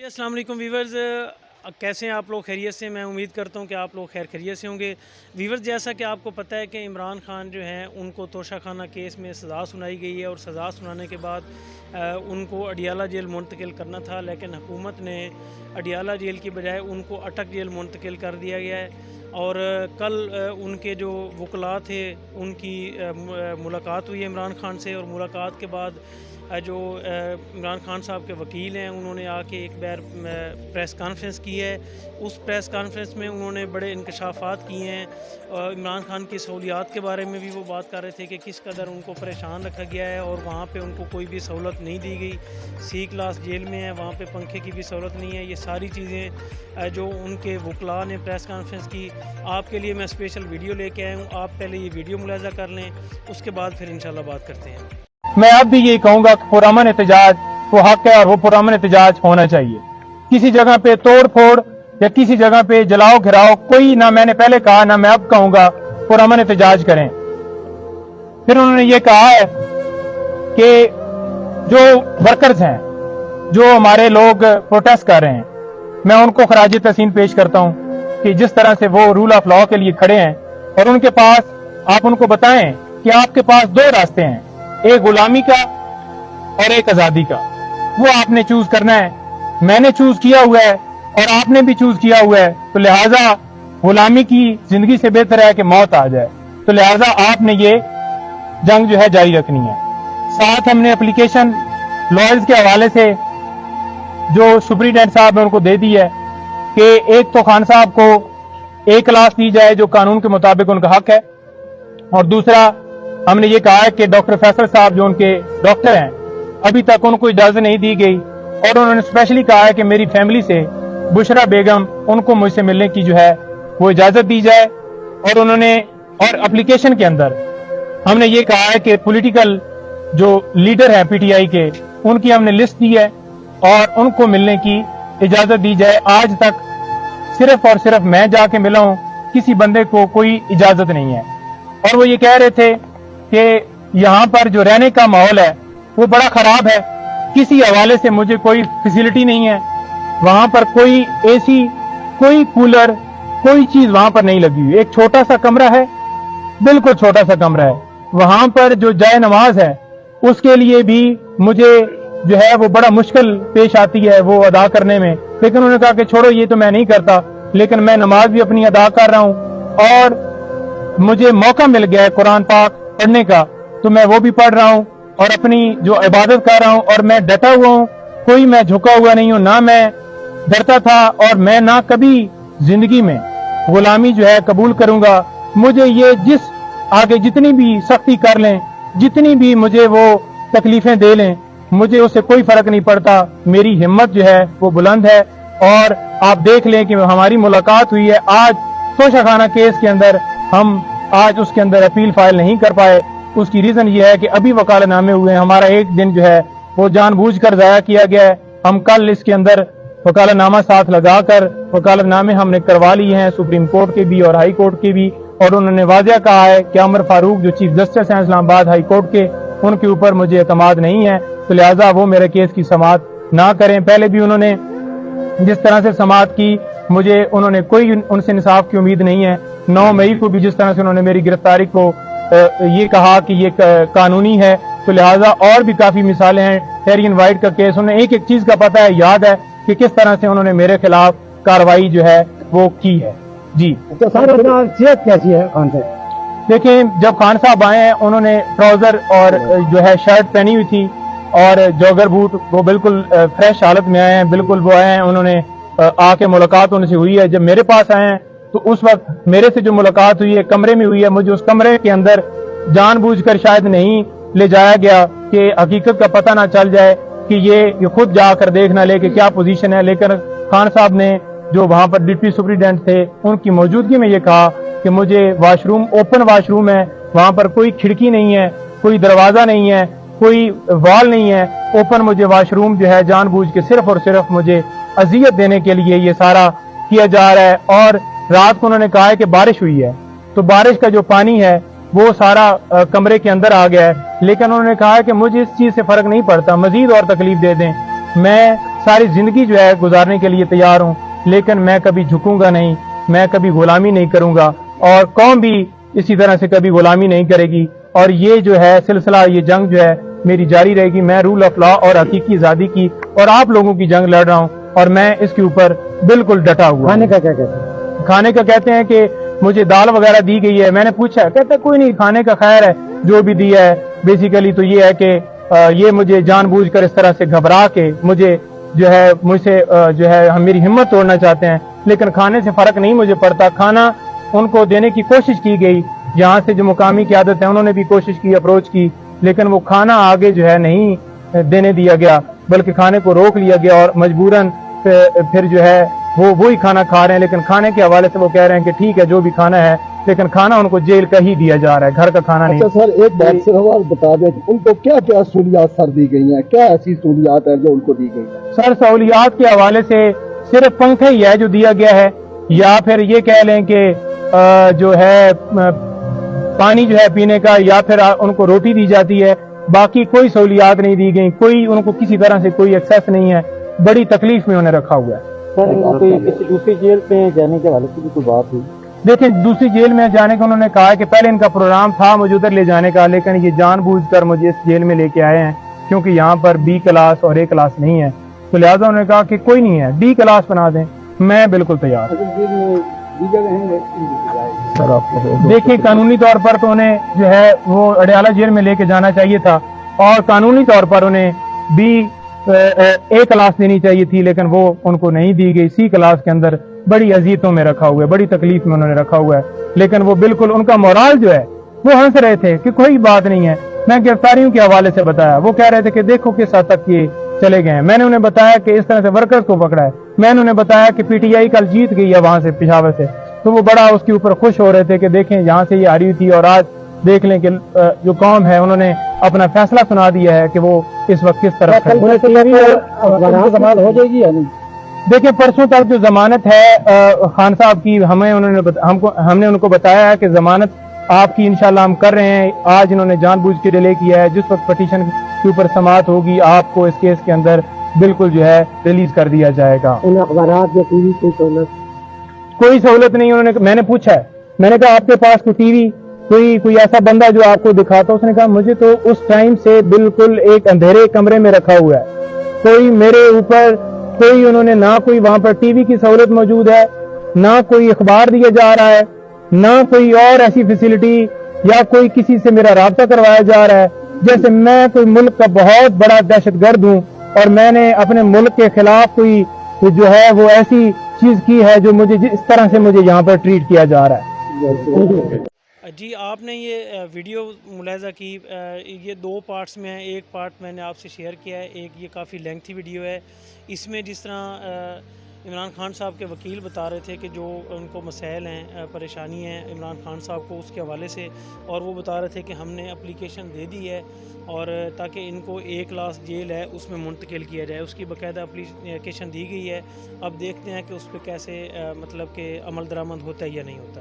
अस्सलाम वालेकुम वीवर्स, कैसे हैं आप लोग? खैरियत से? मैं उम्मीद करता हूं कि आप लोग खैर खैरियत से होंगे। वीवर्स, जैसा कि आपको पता है कि इमरान खान जो हैं उनको तोशाखाना केस में सज़ा सुनाई गई है और सज़ा सुनाने के बाद उनको अडियाला जेल मुंतकिल करना था, लेकिन हुकूमत ने अडियाला जेल की बजाय उनको अटक जेल मुंतकिल कर दिया गया है। और कल उनके जो वकला थे उनकी मुलाकात हुई है इमरान खान से, और मुलाकात के बाद जो इमरान खान साहब के वकील हैं उन्होंने आके एक बार प्रेस कॉन्फ्रेंस की है। उस प्रेस कॉन्फ्रेंस में उन्होंने बड़े इंकशाफात किए हैं और इमरान खान की सहूलियात के बारे में भी वो बात कर रहे थे कि किस कदर उनको परेशान रखा गया है और वहाँ पे उनको कोई भी सहूलत नहीं दी गई। सी क्लास जेल में है, वहाँ पे पंखे की भी सहूलत नहीं है। ये सारी चीज़ें जो उनके वकला ने प्रेस कॉन्फ्रेंस की, आपके लिए मैं स्पेशल वीडियो लेके आया हूँ। आप पहले ये वीडियो मुलाज़ा कर लें, उसके बाद फिर इंशाल्लाह बात करते हैं। मैं अब भी यही कहूंगा कि पुरअमन एहतजाज वो हक है और वो पुरअमन एहतजाज होना चाहिए। किसी जगह पे तोड़ फोड़ या किसी जगह पे जलाओ घिराओ कोई ना, मैंने पहले कहा ना मैं अब कहूंगा, पुरअमन एहतजाज करें। फिर उन्होंने ये कहा है कि जो वर्कर्स हैं, जो हमारे लोग प्रोटेस्ट कर रहे हैं, मैं उनको खराज तहसीन पेश करता हूं कि जिस तरह से वो रूल ऑफ लॉ के लिए खड़े हैं और उनके पास, आप उनको बताएं कि आपके पास दो रास्ते हैं, एक गुलामी का और एक आजादी का। वो आपने चूज करना है। मैंने चूज किया हुआ है और आपने भी चूज किया हुआ है, तो लिहाजा गुलामी की जिंदगी से बेहतर है कि मौत आ जाए। तो लिहाजा आपने ये जंग जो है जारी रखनी है। साथ हमने एप्लीकेशन लॉयर्स के हवाले से जो सुप्रीडेंट साहब ने उनको दे दी है कि एक तो खान साहब को एक क्लास दी जाए जो कानून के मुताबिक उनका हक है, और दूसरा हमने ये कहा है कि डॉक्टर फैसल साहब जो उनके डॉक्टर हैं, अभी तक उनको इजाजत नहीं दी गई, और उन्होंने स्पेशली कहा है कि मेरी फैमिली से बुशरा बेगम, उनको मुझसे मिलने की जो है वो इजाजत दी जाए। और उन्होंने, और एप्लीकेशन के अंदर हमने ये कहा है कि पॉलिटिकल जो लीडर है पीटीआई के, उनकी हमने लिस्ट दी है और उनको मिलने की इजाजत दी जाए। आज तक सिर्फ और सिर्फ मैं जाके मिला हूं, किसी बंदे को कोई इजाजत नहीं है। और वो ये कह रहे थे कि यहाँ पर जो रहने का माहौल है वो बड़ा खराब है, किसी हवाले से मुझे कोई फैसिलिटी नहीं है, वहां पर कोई एसी, कोई कूलर, कोई चीज वहां पर नहीं लगी हुई। एक छोटा सा कमरा है, बिल्कुल छोटा सा कमरा है। वहां पर जो जाए नमाज है उसके लिए भी मुझे जो है वो बड़ा मुश्किल पेश आती है वो अदा करने में। लेकिन उन्होंने कहा कि छोड़ो, ये तो मैं नहीं करता, लेकिन मैं नमाज भी अपनी अदा कर रहा हूं और मुझे मौका मिल गया है कुरान पाक पढ़ने का, तो मैं वो भी पढ़ रहा हूं और अपनी जो इबादत कर रहा हूं, और मैं डटा हुआ हूं, कोई मैं झुका हुआ नहीं हूं, ना मैं डरता था और मैं ना कभी जिंदगी में गुलामी जो है कबूल करूंगा। मुझे ये जिस आगे जितनी भी सख्ती कर लें, जितनी भी मुझे वो तकलीफें दे लें, मुझे उससे कोई फर्क नहीं पड़ता। मेरी हिम्मत जो है वो बुलंद है। और आप देख लें कि हमारी मुलाकात हुई है आज तोशाखाना केस के अंदर, हम आज उसके अंदर अपील फाइल नहीं कर पाए। उसकी रीजन ये है कि अभी वकालतनामे हुए हैं, हमारा एक दिन जो है वो जानबूझकर जाया किया गया है। हम कल इसके अंदर वकालतनामा साथ लगाकर वकालतनामे हमने करवा लिए हैं, सुप्रीम कोर्ट के भी और हाई कोर्ट के भी, और उन्होंने वाज़ेह कहा है कि अमर फारूक जो चीफ जस्टिस हैं इस्लामाबाद हाई कोर्ट के, उनके ऊपर मुझे एतमाद नहीं है, तो लिहाजा वो मेरे केस की समाअत ना करें। पहले भी उन्होंने जिस तरह से समाअत की, मुझे उन्होंने कोई उनसे इंसाफ की उम्मीद नहीं है। 9 मई को भी जिस तरह से उन्होंने मेरी गिरफ्तारी को ये कहा कि ये कानूनी है, तो लिहाजा और भी काफी मिसालें हैं। टेरियन वाइट का केस, उन्हें एक एक चीज का पता है, याद है कि किस तरह से उन्होंने मेरे खिलाफ कार्रवाई जो है वो की है। जी, तो सेहत कैसी है खान साहब? देखें, जब खान साहब आए हैं उन्होंने ट्राउजर और जो है शर्ट पहनी हुई थी और जॉगर बूट, वो बिल्कुल फ्रेश हालत में आए हैं, बिल्कुल वो आए हैं। उन्होंने आके मुलाकात उनसे हुई है। जब मेरे पास आए हैं तो उस वक्त मेरे से जो मुलाकात हुई है कमरे में हुई है। मुझे उस कमरे के अंदर जानबूझकर शायद नहीं ले जाया गया कि हकीकत का पता ना चल जाए, कि ये खुद जाकर देख ना ले कि क्या पोजीशन है। लेकिन खान साहब ने, जो वहां पर डिप्टी सुप्रीडेंट थे, उनकी मौजूदगी में ये कहा कि मुझे वाशरूम, ओपन वाशरूम है, वहां पर कोई खिड़की नहीं है, कोई दरवाजा नहीं है, कोई वॉल नहीं है, ओपन मुझे वाशरूम जो है जानबूझ के सिर्फ और सिर्फ मुझे अजियत देने के लिए ये सारा किया जा रहा है। और रात को उन्होंने कहा है कि बारिश हुई है, तो बारिश का जो पानी है वो सारा कमरे के अंदर आ गया है। लेकिन उन्होंने कहा है कि मुझे इस चीज से फर्क नहीं पड़ता, मजीद और तकलीफ दे दें, मैं ساری زندگی جو ہے گزارنے کے لیے تیار ہوں، لیکن میں کبھی جھکوں گا نہیں، میں کبھی غلامی نہیں کروں گا، اور قوم بھی اسی طرح سے کبھی غلامی نہیں کرے گی، اور یہ جو ہے سلسلہ، یہ جنگ جو ہے میری جاری رہے گی۔ میں رول آف لا اور حقیقی آزادی کی اور آپ لوگوں کی جنگ لڑ رہا ہوں، اور میں اس کے اوپر بالکل ڈٹا ہوا ہوں۔ کھانے کا کیا کہتے ہیں؟ کھانے کا کہتے ہیں کہ مجھے دال وغیرہ دی گئی ہے، میں نے پوچھا، کہتا ہے کوئی نہیں، کھانے کا خیر ہے، جو بھی دیا ہے۔ بیسیکلی تو یہ ہے کہ یہ مجھے جان بوجھ کر اس طرح سے گھبرا کے مجھے جو ہے مجھ سے جو ہے ہم میری ہمت توڑنا چاہتے ہیں، لیکن کھانے سے فرق نہیں مجھے پڑتا۔ کھانا ان کو دینے کی کوشش کی گئی، یہاں سے جو مقامی قیادت ہے انہوں نے بھی کوشش کی، اپروچ کی، لیکن وہ کھانا آگے جو ہے نہیں دینے دیا گیا، بلکہ کھانے کو روک لیا گیا، اور مجبوراً پھر جو ہے وہ وہی کھانا کھا رہے ہیں، لیکن کھانے کے حوالے سے وہ کہہ رہے ہیں کہ ٹھیک ہے جو بھی کھانا ہے، لیکن کھانا ان کو جیل کا ہی دیا جا رہا ہے، گھر کا کھانا نہیں۔ اچھا سر، ایک بات صرف آپ بتا دیں کہ ان کو کیا کیا سہولیات سر دی گئی ہیں، کیا ایسی سہولیات ہیں جو ان کو دی گئی ہیں؟ سر سہولیات کے حوالے سے صرف پنکھا ہی ہے جو دیا گیا ہے، یا پھر یہ کہہ لیں کہ جو ہے پانی جو ہے پینے کا، یا پھر ان کو روٹی دی جاتی ہے، باقی کوئی سہولیات نہیں دی گئی، کوئی ان کو کسی طرح سے کوئی ایکسیس نہیں ہے، بڑی تکلیف میں انہیں رکھا ہوا ہے۔ سر کسی دوسری جیل میں جانے کے حوالے سے بھی کوئی بات ہوئی؟ دیکھیں دوسری جیل میں جانے کا انہوں نے کہا کہ پہلے ان کا پروگرام تھا مجھے ادھر لے جانے کا، لیکن یہ جان بوجھ کر مجھے اس جیل میں لے کے آئے ہیں، کیونکہ یہاں پر بی کلاس اور اے کلاس نہیں ہے، تو لہٰذا انہوں نے کہا کہ کوئی نہیں ہے، ڈی کلاس بنا دیں، میں بالکل تیار۔ دیکھیں قانونی طور پر تو انہیں جو ہے وہ اڈیالہ جیل میں لے کے جانا چاہیے تھا، اور قانونی طور پر انہیں بی اے کلاس دینی چاہیے تھی، لیکن وہ ان کو نہیں دی گئی، سی کلاس کے اندر بڑی اذیتوں میں رکھا ہوا ہے، بڑی تکلیف میں انہوں نے رکھا ہوا ہے، لیکن وہ بالکل ان کا مورال جو ہے وہ ہنس رہے تھے کہ کوئی بات نہیں ہے۔ میں گرفتاریوں کے حوالے سے بتایا، وہ کہہ رہے تھے کہ دیکھو کس حد تک یہ چلے گئے ہیں۔ میں نے انہیں بتایا کہ اس طرح سے ورکرز کو پکڑا ہے، میں نے انہیں بتایا کہ پی ٹی آئی کل جیت گئی ہے وہاں سے پشاور سے، تو وہ بڑا اس کے اوپر خوش ہو رہے تھے کہ دیکھیں یہاں سے یہ ہاری تھی، اور آج دیکھ لیں کہ جو قوم ہے انہوں نے اپنا فیصلہ سنا دیا ہے کہ وہ اس وقت کس طرف ہے۔ ضمانت ہو جائے گی یا نہیں؟ دیکھیں پرسوں تک جو ضمانت ہے خان صاحب کی، ہم نے ان کو بتایا ہے کہ ضمانت آپ کی انشاءاللہ ہم کر رہے ہیں۔ آج انہوں نے جان بوجھ کے ڈیلے کیا ہے، جس وقت پٹیشن کے اوپر سماعت ہوگی آپ کو اس کیس کے اندر بالکل جو ہے ریلیز کر دیا جائے گا۔ ان اخبارات یا ٹی وی کوئی سہولت نہیں انہوں نے، میں نے پوچھا ہے، میں نے کہا آپ کے پاس کوئی ٹی وی کوئی ایسا بندہ جو آپ کو دکھاتا، اس نے کہا مجھے تو اس ٹائم سے بالکل ایک اندھیرے کمرے میں رکھا ہوا ہے، کوئی میرے اوپر کوئی انہوں نے نہ کوئی وہاں پر ٹی وی کی سہولت موجود ہے، نہ کوئی اخبار دیا جا رہا ہے، نہ کوئی اور ایسی فیسلٹی، یا کوئی کسی سے میرا رابطہ کروایا جا رہا ہے، جیسے میں کوئی ملک کا بہت بڑا دہشت گرد ہوں اور میں نے اپنے ملک کے خلاف کوئی جو ہے وہ ایسی چیز کی ہے جو مجھے اس طرح سے مجھے یہاں پر ٹریٹ کیا جا رہا ہے۔ جی آپ نے یہ ویڈیو ملاحظہ کی، یہ دو پارٹس میں ہے، ایک پارٹ میں نے آپ سے شیئر کیا ہے، ایک یہ کافی لینتھی ویڈیو ہے۔ اس میں جس طرح عمران خان صاحب کے وکیل بتا رہے تھے کہ جو ان کو مسائل ہیں، پریشانی ہیں عمران خان صاحب کو اس کے حوالے سے، اور وہ بتا رہے تھے کہ ہم نے اپلیکیشن دے دی ہے اور تاکہ ان کو 1 کلاس جیل ہے اس میں منتقل کیا جائے، اس کی باقاعدہ اپلیکیشن دی گئی ہے۔ اب دیکھتے ہیں کہ اس پہ کیسے مطلب کہ عمل درآمد ہوتا ہے یا نہیں ہوتا۔